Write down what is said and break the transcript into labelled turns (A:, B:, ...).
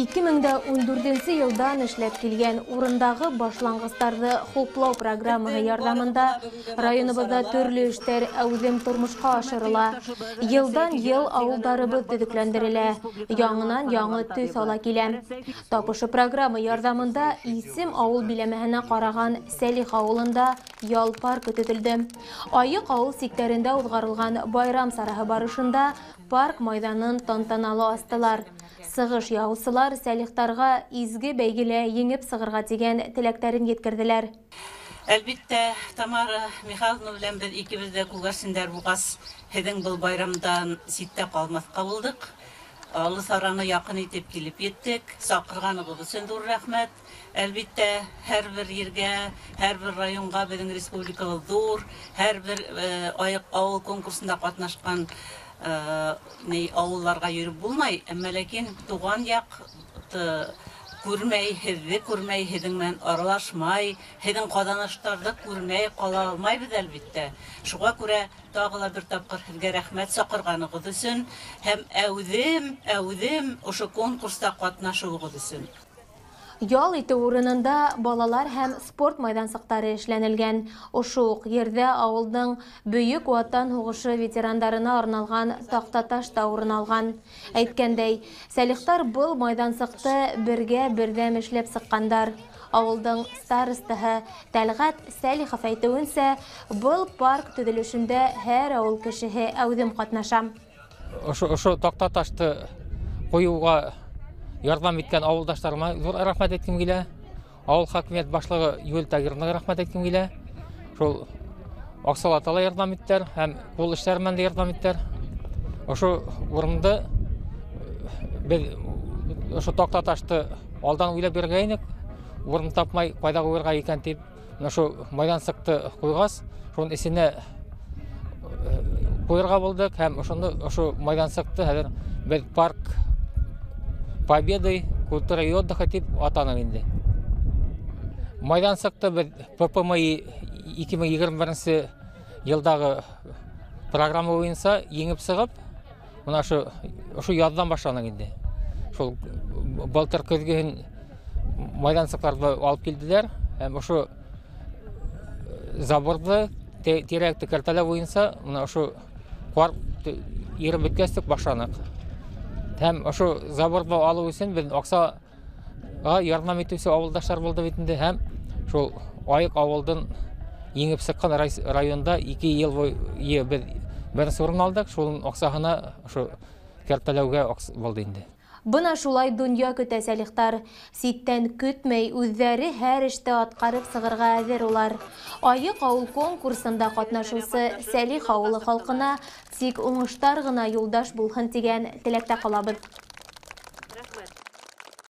A: 2014 елдан эшләп килгән урындагы башлангычларны хуплау программасы ярдәмендә районыбызда төрле эшләр әүдем тормышка ашырыла. Елдан ел авылдарыбыз төзекләндерелә, яңынан яңы төс ала килә. Тапышы программа ярдәмендә исем авыл биләмәһенә караган Сәлих авылында ял паркы төзелде. Айык авыл сиктерендә узгарылган байрам сараһы барышында парк майданын тантаналы астылар. Сыгыш яусылар Сәлихтарга изге бәйгелә еңеп сыгырга дигән теләктәрен yetkерделәр.
B: Әлбиттә, Тамара Михайловна белән без икебез дә күгәрсендәр бугас һеҙҙең был байрамдан ситтә калмаҫҡа булдыҡ. Алыҫ араны яҡын итеп килеп еттек. Саҡырғанығыҙ өсөн ҙур рәхмәт. Әлбиттә, һәр бер ергә, һәр бер районға беҙҙең республикабыҙ ҙур, һәр бер айыҡ ауыл конкурсында ҡатнашҡан ауылларға йөрөп булмай, әммә ләкин туған яҡты күрмәй, һеҙҙе күрмәй, һеҙҙең менән аралашмай, һеҙҙең ҡаҙаныштарҙы күрмәй ҡала алмайбыҙ әлбиттә. Шуға күрә тағы ла бер тапҡыр һеҙгә рәхмәт саҡырғанығыҙ өсөн һәм әүҙем ошо конкурста ҡатнашыуығыҙ өсөн.
A: Ял итеү урынында балалар һәм спорт майҙансыҡтары эшләнелгән. Ошо уҡ ерҙә ауылдың Бөйөк Ватан һуғышы ветерандарына арналған таҡтаташ та урын алған. Әйткәндәй, Сәлихтар был майҙансыҡты бергә берҙәм эшләп сыҡҡандар. Ауылдың старостаһы Тәлғәт Сәлихов әйтеүенсә, был парк төҙөлөшөндә һәр ауыл кешеһе әүҙем ҡатнаша.
C: Ошо таҡтаташты ҡуйыуға ярдәм иткән ауылдаштарыма ҙур рәхмәт әйткем килә. Ауыл хакимиәт башлығы Юл Тагировнаға рәхмәт әйткем килә. Шул аҡсалата ла ярдәм иттеләр һәм ҡул эштәре менән дә ярдәм иттеләр. Ошо урынды беҙ ошо таҡтаташты алдан уйлап биргәйнек. Урын тапмай ҡайҙа ҡуйырға икән тип, ошо майҙансыҡты ҡуйғас, шуның эсенә ҡуйырға булдык һәм ошо майҙансыҡты хәҙер беҙ парк Победы, культура и отдыха тип атаныҡ инде. Майҙансыҡты беҙ ППМИ 2021 йылдағы программа буйынса еңеп сығып, ошо яҙҙан башланыҡ инде. Шул былтыр көҙгөһөн майҙансыҡтарҙы алып килделәр һәм ошо заборҙы тирәкте кәртәләү буйынса ошо ҡар иреп бөткәстек башланыҡ. Һәм ошо заборҙы алыу өсөн беҙ аҡсаға ярдәм итеүсе ауылдаштар булды бит инде һәм шул айыҡ ауылдың еңеп сыҡҡан районда 2 йыл буйы беҙ беренсе урын алдыҡ. Шул аҡсаһына ошо кәртәләүгә булды инде.
A: Бына шулай донъя көтә Сәлихтар. Ситтән көтмәй үҙҙәре һәр эште атҡарып сығырға әҙер улар. Айыҡ ауыл конкурсында ҡатнашыусы Сәлих ауылы халҡына тик уңыштар ғына юлдаш булһын тигән теләктә ҡалабыҙ.